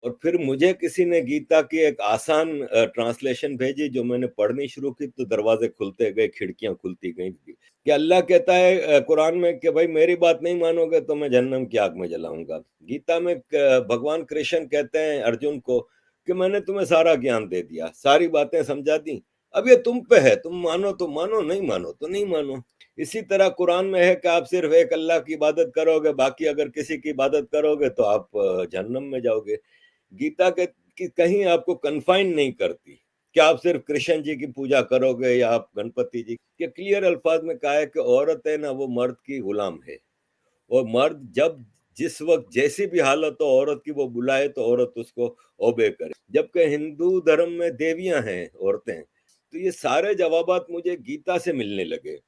और फिर मुझे किसी ने गीता की एक आसान ट्रांसलेशन भेजी, जो मैंने पढ़नी शुरू की तो दरवाजे खुलते गए, खिड़कियां खुलती गई कि अल्लाह कहता है कुरान में कि भाई मेरी बात नहीं मानोगे तो मैं जहन्नम की आग में जलाऊंगा। गीता में भगवान कृष्ण कहते हैं अर्जुन को कि मैंने तुम्हें सारा ज्ञान दे दिया, सारी बातें समझा दी, अब ये तुम पे है, तुम मानो तो मानो, नहीं मानो तो नहीं मानो। इसी तरह कुरान में है कि आप सिर्फ एक अल्लाह की इबादत करोगे, बाकी अगर किसी की इबादत करोगे तो आप जहन्नम में जाओगे। गीता के कि कहीं आपको कन्फाइन नहीं करती कि आप सिर्फ कृष्ण जी की पूजा करोगे या आप गणपति जी के। क्लियर अल्फाज में कहा है कि औरत है ना वो मर्द की गुलाम है, और मर्द जब जिस वक्त जैसी भी हालत हो औरत की वो बुलाए तो औरत उसको ओबे करे। जबकि हिंदू धर्म में देवियां हैं औरतें। तो ये सारे जवाबात मुझे गीता से मिलने लगे,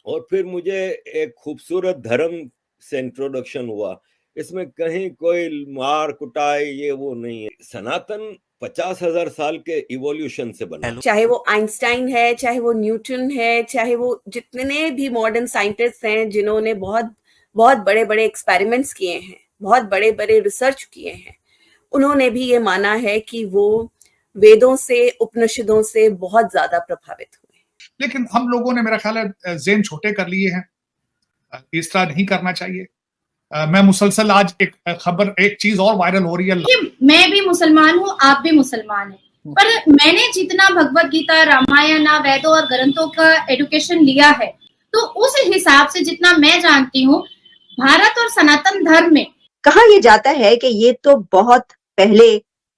और फिर मुझे एक खूबसूरत धर्म से इंट्रोडक्शन हुआ। इसमें कहीं कोई मार कुटाई ये वो नहीं है। सनातन 50,000 साल के इवोल्यूशन से बना। चाहे वो आइंस्टाइन है, चाहे वो न्यूटन है, चाहे वो जितने भी मॉडर्न साइंटिस्ट हैं जिन्होंने बहुत बहुत बड़े बड़े एक्सपेरिमेंट्स किए हैं, बहुत बड़े बड़े रिसर्च किए हैं, उन्होंने भी ये माना है कि वो वेदों से, उपनिषदों से बहुत ज्यादा प्रभावित हुए। लेकिन हम लोगों ने मेरा ख्याल है ज़हन छोटे कर लिए हैं, इस तरह नहीं करना चाहिए। मैं मुसलसल आज एक खबर, एक चीज और वायरल हो रही है। मैं भी मुसलमान हूँ, आप भी मुसलमान हैं, पर मैंने जितना भगवत गीता, रामायण, वेदों और ग्रंथों का एजुकेशन लिया है, तो उस हिसाब से जितना मैं जानती हूँ, भारत और सनातन धर्म में कहा यह जाता है कि ये तो बहुत पहले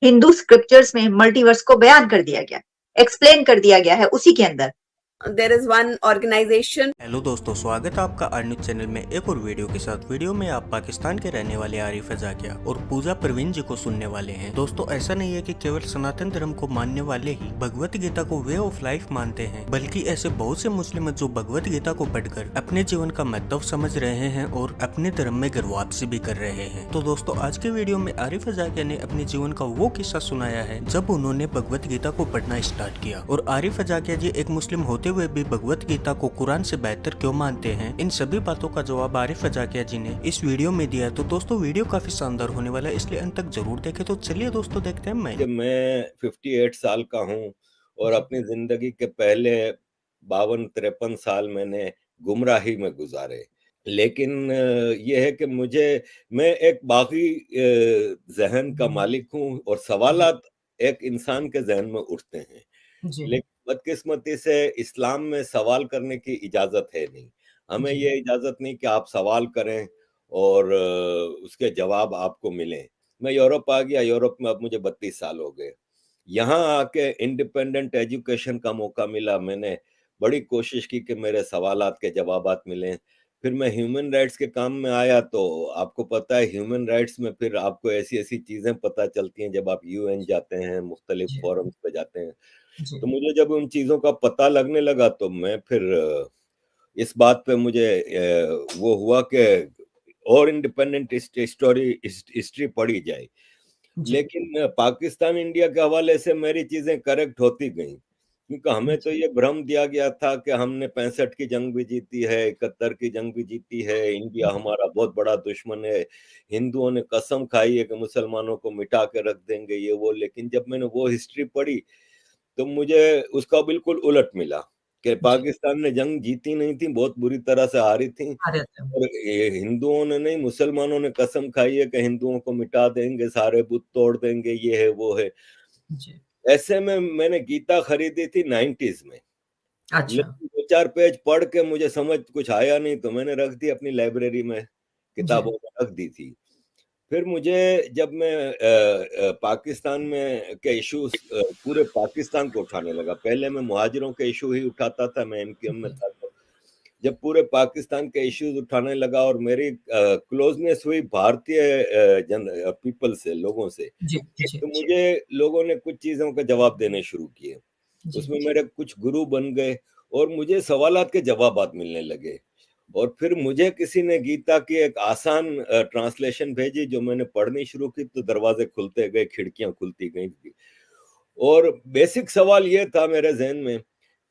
हिंदू स्क्रिप्चर्स में मल्टीवर्स को बयान कर दिया गया, एक्सप्लेन कर दिया गया है उसी के अंदर। There is one organization. Hello दोस्तों, स्वागत है आपका आर न्यूज चैनल में एक और वीडियो के साथ। वीडियो में आप पाकिस्तान के रहने वाले आरिफ रज़ाकिया और पूजा परवीन जी को सुनने वाले हैं। दोस्तों, ऐसा नहीं है कि केवल सनातन धर्म को मानने वाले ही भगवत गीता को वे ऑफ लाइफ मानते हैं, बल्कि ऐसे बहुत से मुस्लिम जो भगवत गीता को पढ़कर अपने जीवन का महत्व समझ रहे हैं और अपने धर्म में गर्वापसी भी कर रहे हैं। तो दोस्तों, आज के वीडियो में आरिफ रज़ाकिया ने अपने जीवन का वो किस्सा सुनाया है जब उन्होंने भगवत गीता को पढ़ना स्टार्ट किया। और आरिफ रज़ाकिया जी एक मुस्लिम होते हुए भी भगवत गीता को कुरान से बेहतर क्यों मानते हैं, इन सभी बातों का जवाब आरिफ रज़ाकिया जी ने इस वीडियो में दिया है। तो दोस्तों, वीडियो काफी शानदार होने वाला है, इसलिए अंत तक जरूर देखें। तो चलिए दोस्तों, देखते हैं। मैं 58 साल का हूँ और अपनी जिंदगी के पहले 52-53 साल मैंने गुमराही में गुजारे। लेकिन ये है कि मैं एक बागी जहन का मालिक हूँ, और सवालात एक इंसान के जहन में उठते हैं, लेकिन बदकिस्मती से इस्लाम में सवाल करने की इजाजत है नहीं। हमें ये इजाजत नहीं कि आप सवाल करें और उसके जवाब आपको मिलें। मैं यूरोप आ गया, यूरोप में अब मुझे 32 साल हो गए। यहाँ आके इंडिपेंडेंट एजुकेशन का मौका मिला। मैंने बड़ी कोशिश की कि मेरे सवालात के जवाबात मिलें। फिर मैं ह्यूमन राइट्स के काम में आया, तो आपको पता है ह्यूमन राइट्स में फिर आपको ऐसी ऐसी चीजें पता चलती हैं जब आप यूएन जाते हैं, मुख्तलिफ फोरम्स पे जाते हैं। तो मुझे जब उन चीजों का पता लगने लगा तो मैं फिर इस बात पे मुझे वो हुआ कि और इंडिपेंडेंट हिस्ट्री पढ़ी जाए। लेकिन पाकिस्तान इंडिया के हवाले से मेरी चीजें करेक्ट होती गई, क्योंकि हमें तो ये भ्रम दिया गया था कि हमने 65 की जंग भी जीती है, 71 की जंग भी जीती है, इंडिया हमारा बहुत बड़ा दुश्मन है, हिंदुओं ने कसम खाई है कि मुसलमानों को मिटा के रख देंगे, ये वो। लेकिन जब मैंने वो हिस्ट्री पढ़ी तो मुझे उसका बिल्कुल उलट मिला कि पाकिस्तान ने जंग जीती नहीं थी, बहुत बुरी तरह से हारी थी, और हिंदुओं ने नहीं, मुसलमानों ने कसम खाई है कि हिंदुओं को मिटा देंगे, सारे बुत तोड़ देंगे, ये है वो है। ऐसे में मैंने गीता खरीदी थी 90s में। लेकिन 2-4 पेज पढ़ के मुझे समझ कुछ आया नहीं, तो मैंने रख दी अपनी लाइब्रेरी में, किताबों में रख दी थी। फिर मुझे जब मैं पाकिस्तान में के इश्यूज पूरे पाकिस्तान को उठाने लगा, पहले मैं मुहाजिरों के इशू ही उठाता था, मैं एमक्यूएम में था, तो जब पूरे पाकिस्तान के इश्यूज उठाने लगा और मेरी क्लोजनेस हुई भारतीय पीपल से, लोगों से, तो मुझे लोगों ने कुछ चीजों का जवाब देने शुरू किए। उसमें मेरे कुछ गुरु बन गए और मुझे सवालात के जवाबात मिलने लगे। और फिर मुझे किसी ने गीता की एक आसान ट्रांसलेशन भेजी, जो मैंने पढ़नी शुरू की तो दरवाजे खुलते गए, खिड़कियां खुलती गई। और बेसिक सवाल ये था मेरे जहन में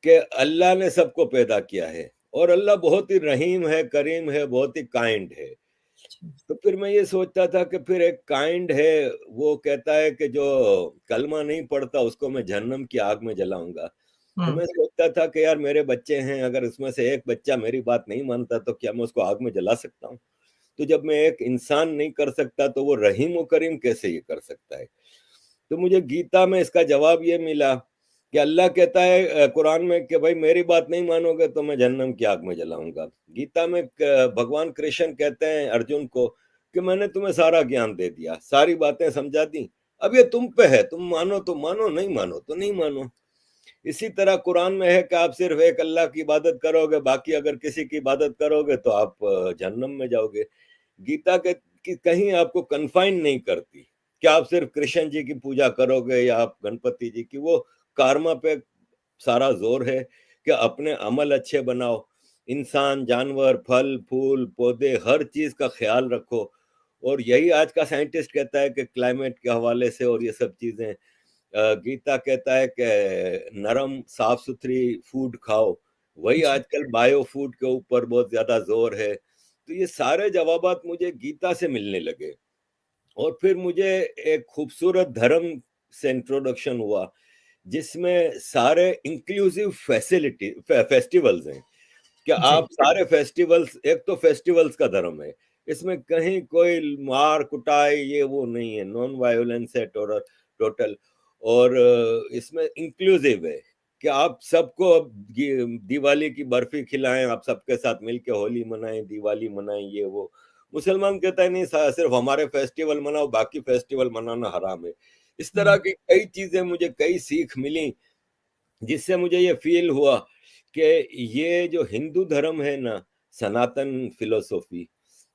कि अल्लाह ने सबको पैदा किया है, और अल्लाह बहुत ही रहीम है, करीम है, बहुत ही काइंड है। तो फिर मैं ये सोचता था कि फिर एक काइंड है, वो कहता है कि जो कलमा नहीं पढ़ता उसको मैं जहन्नम की आग में जलाऊंगा। तो मैं सोचता था कि यार मेरे बच्चे हैं, अगर उसमें से एक बच्चा मेरी बात नहीं मानता तो क्या मैं उसको आग में जला सकता हूँ? तो जब मैं एक इंसान नहीं कर सकता तो वो रहीम व करीम कैसे ये कर सकता है? तो मुझे गीता में इसका जवाब ये मिला कि अल्लाह कहता है कुरान में कि भाई मेरी बात नहीं मानोगे तो मैं जहन्नम की आग में जलाऊंगा। गीता में भगवान कृष्ण कहते हैं अर्जुन को कि मैंने तुम्हें सारा ज्ञान दे दिया, सारी बातें समझा दी, अब ये तुम पे है, तुम मानो तो मानो, नहीं मानो तो नहीं मानो। इसी तरह कुरान में है कि आप सिर्फ एक अल्लाह की इबादत करोगे, बाकी अगर किसी की इबादत करोगे तो आप जहन्नम में जाओगे। गीता के कि कहीं आपको कन्फाइन नहीं करती कि आप सिर्फ कृष्ण जी की पूजा करोगे या आप गणपति जी की। वो कर्मा पे सारा जोर है कि अपने अमल अच्छे बनाओ, इंसान, जानवर, फल फूल पौधे, हर चीज का ख्याल रखो। और यही आज का साइंटिस्ट कहता है कि क्लाइमेट के हवाले से और ये सब चीजें, गीता कहता है कि नरम साफ सुथरी फूड खाओ, वही आजकल बायो फूड के ऊपर बहुत ज्यादा जोर है। तो ये सारे जवाबात मुझे गीता से मिलने लगे। और फिर मुझे एक खूबसूरत धर्म से इंट्रोडक्शन हुआ जिसमें सारे इंक्लूसिव फैसिलिटी फेस्टिवल्स हैं कि आप सारे फेस्टिवल्स, एक तो फेस्टिवल्स का धर्म है, इसमें कहीं कोई मार कुटाई ये वो नहीं है, नॉन वायोलेंस है टोटल। और इसमें इंक्लूसिव है कि आप सबको अब दिवाली की बर्फी खिलाएं, आप सबके साथ मिलके होली मनाएं, दिवाली मनाएं, ये वो। मुसलमान कहता है नहीं, सिर्फ हमारे फेस्टिवल मनाओ, बाकी फेस्टिवल मनाना हराम है। इस तरह की कई चीजें, मुझे कई सीख मिली जिससे मुझे ये फील हुआ कि ये जो हिंदू धर्म है ना, सनातन फिलोसॉफी,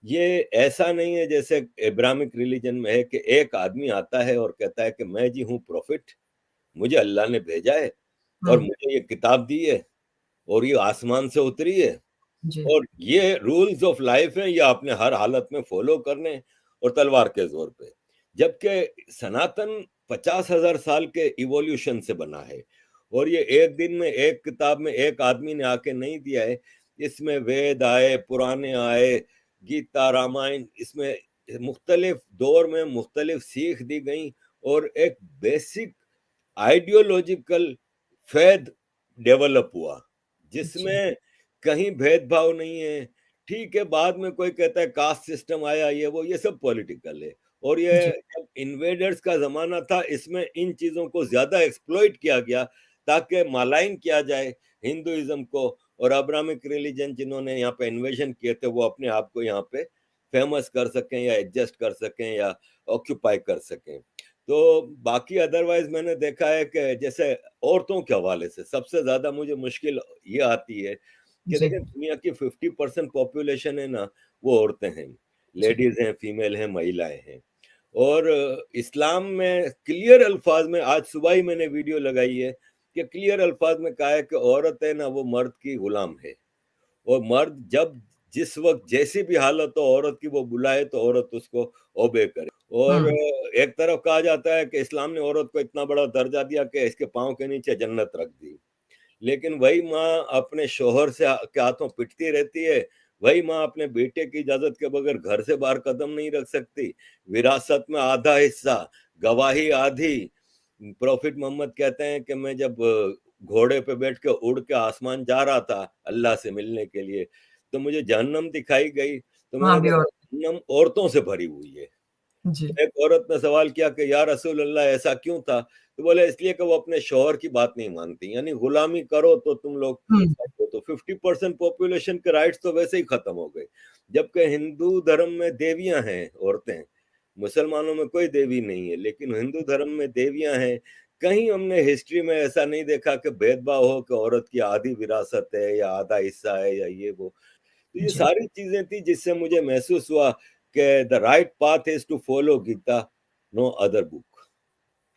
ये ऐसा नहीं है जैसे इब्राहिमिक रिलीजन में है कि एक आदमी आता है और कहता है कि मैं जी हूँ प्रॉफिट, मुझे अल्लाह ने भेजा है और मुझे ये किताब दी है और ये आसमान से उतरी है और ये रूल्स ऑफ लाइफ है, ये आपने हर हालत में फॉलो करने और तलवार के जोर पे। जबकि सनातन 50,000 साल के इवोल्यूशन से बना है और ये एक दिन में एक किताब में एक आदमी ने आके नहीं दिया है। इसमें वेद आए, पुराने आए, गीता, रामायण, इसमें मुख्तलिफ दौर में मुख्तलिफ सीख दी गई और एक बेसिक आइडियोलॉजिकल फैद डेवलप हुआ जिसमें कहीं भेदभाव नहीं है। ठीक है, बाद में कोई कहता है कास्ट सिस्टम आया, ये सब पॉलिटिकल है। और ये जब इन्वेडर्स का जमाना था, इसमें इन चीजों को ज्यादा एक्सप्लॉइट किया गया ताकि मालाइन किया जाए हिंदुइज्म को। और अब्राहमिक रिलीजन जिन्होंने यहाँ पे इन्वेजन किए थे वो अपने आप को यहाँ पे फेमस कर सकें या एडजस्ट कर सकें या ऑक्यूपाई कर सकें। तो बाकी अदरवाइज मैंने देखा है कि जैसे औरतों के हवाले से सबसे ज्यादा मुझे मुश्किल ये आती है कि देखिए दुनिया की 50% पॉपुलेशन है ना, वो औरतें हैं, लेडीज हैं, फीमेल हैं, महिलाएं हैं। और इस्लाम में क्लियर अल्फाज में, आज सुबह ही मैंने वीडियो लगाई है कि क्लियर अल्फाज में कहा है कि औरत है ना वो मर्द की गुलाम है और मर्द जब जिस वक्त जैसी भी हालत हो औरत की वो बुलाए तो औरत उसको ओबे करे। और एक तरफ कहा जाता है कि इस्लाम ने औरत को इतना बड़ा दर्जा दिया कि इसके पांव के नीचे जन्नत रख दी, लेकिन वही माँ अपने शोहर से के हाथों पिटती रहती है, वही माँ अपने बेटे की इजाजत के बगैर घर से बाहर कदम नहीं रख सकती। विरासत में आधा हिस्सा, गवाही आधी। प्रॉफिट मोहम्मद कहते हैं कि मैं जब घोड़े पे बैठ के उड़ के आसमान जा रहा था अल्लाह से मिलने के लिए तो मुझे जहन्नम दिखाई गई, तो मैंने देखा जहन्नम औरतों से भरी हुई है। तो एक औरत ने सवाल किया कि या रसूल अल्लाह ऐसा क्यों था? तो बोले इसलिए कि वो अपने शौहर की बात नहीं मानती, यानी गुलामी करो तो तुम लोग तो 50% पॉपुलेशन के राइट्स तो वैसे ही खत्म हो गए। जबकि हिंदू धर्म में देवियां हैं औरतें, मुसलमानों में कोई देवी नहीं है, लेकिन हिंदू धर्म में देवियां हैं। कहीं हमने हिस्ट्री में ऐसा नहीं देखा कि भेदभाव हो कि औरत की आधी विरासत है या आधा हिस्सा है या ये वो। तो ये सारी चीजें थी जिससे मुझे महसूस हुआ कि the right path is to follow Gita, no other book.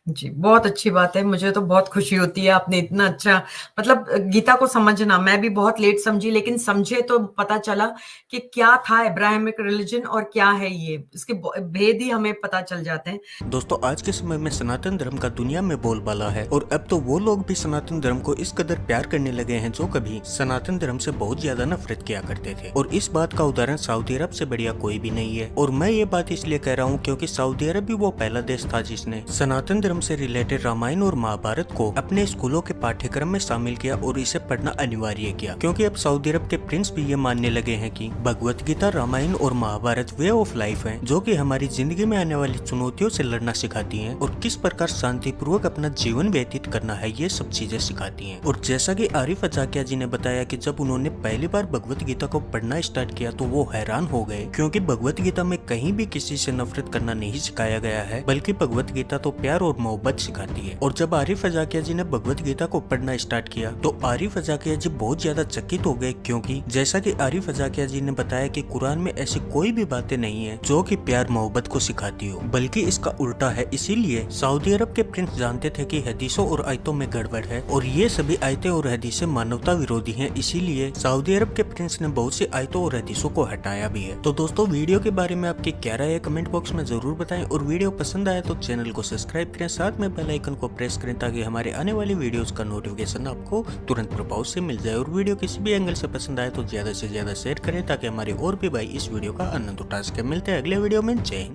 जी, बहुत अच्छी बात है। मुझे तो बहुत खुशी होती है आपने इतना अच्छा मतलब गीता को समझना, मैं भी बहुत लेट समझी लेकिन समझे तो पता चला कि क्या था अब्राहमिक रिलीजन और क्या है ये, इसके भेद ही हमें पता चल जाते हैं। दोस्तों आज के समय में सनातन धर्म का दुनिया में बोलबाला है और अब तो वो लोग भी सनातन धर्म को इस कदर प्यार करने लगे हैं जो कभी सनातन धर्म से बहुत ज्यादा नफरत किया करते थे। और इस बात का उदाहरण सऊदी अरब से बढ़िया कोई भी नहीं है। और मैं ये बात इसलिए कह रहा हूँ क्योंकि सऊदी अरब भी वो पहला देश था जिसने सनातन धर्म से रिलेटेड रामायण और महाभारत को अपने स्कूलों के पाठ्यक्रम में शामिल किया और इसे पढ़ना अनिवार्य किया, क्योंकि अब सऊदी अरब के प्रिंस भी ये मानने लगे हैं कि भगवत गीता, रामायण और महाभारत वे ऑफ लाइफ है जो कि हमारी जिंदगी में आने वाली चुनौतियों से लड़ना सिखाती हैं और किस प्रकार शांति पूर्वक अपना जीवन व्यतीत करना है, ये सब चीजें सिखाती हैं। और जैसा कि आरिफ अजाकिया जी ने बताया कि जब उन्होंने पहली बार भगवत गीता को पढ़ना स्टार्ट किया तो वो हैरान हो गए, क्योंकि भगवत गीता में कहीं भी किसी से नफरत करना नहीं सिखाया गया है, बल्कि भगवत गीता तो प्यार और मोहब्बत सिखाती है। और जब आरिफ अजाकिया जी ने भगवत गीता को पढ़ना स्टार्ट किया तो आरिफ अजाकिया जी बहुत ज्यादा चकित हो गए, क्योंकि जैसा कि आरिफ अजाकिया जी ने बताया कि कुरान में ऐसी कोई भी बातें नहीं है जो कि प्यार मोहब्बत को सिखाती हो, बल्कि इसका उल्टा है। इसीलिए सऊदी अरब के प्रिंस जानते थे कि हदीसों और आयतों में गड़बड़ है और ये सभी आयतें और हदीसें मानवता विरोधी हैं। इसीलिए सऊदी अरब के प्रिंस ने बहुत सी आयतों और हदीसों को हटाया भी है। तो दोस्तों वीडियो के बारे में आपकी क्या राय है कमेंट बॉक्स में जरूर बताएं और वीडियो पसंद आया तो चैनल को सब्सक्राइब करें, साथ में बेल आइकन को प्रेस करें ताकि हमारे आने वाली वीडियोस का नोटिफिकेशन आपको तुरंत प्रभाव से मिल जाए। और वीडियो किसी भी एंगल से पसंद आए तो ज्यादा से ज्यादा शेयर करें ताकि हमारे और भी भाई इस वीडियो का आनंद उठा सके। मिलते हैं अगले वीडियो में। जय हिंद।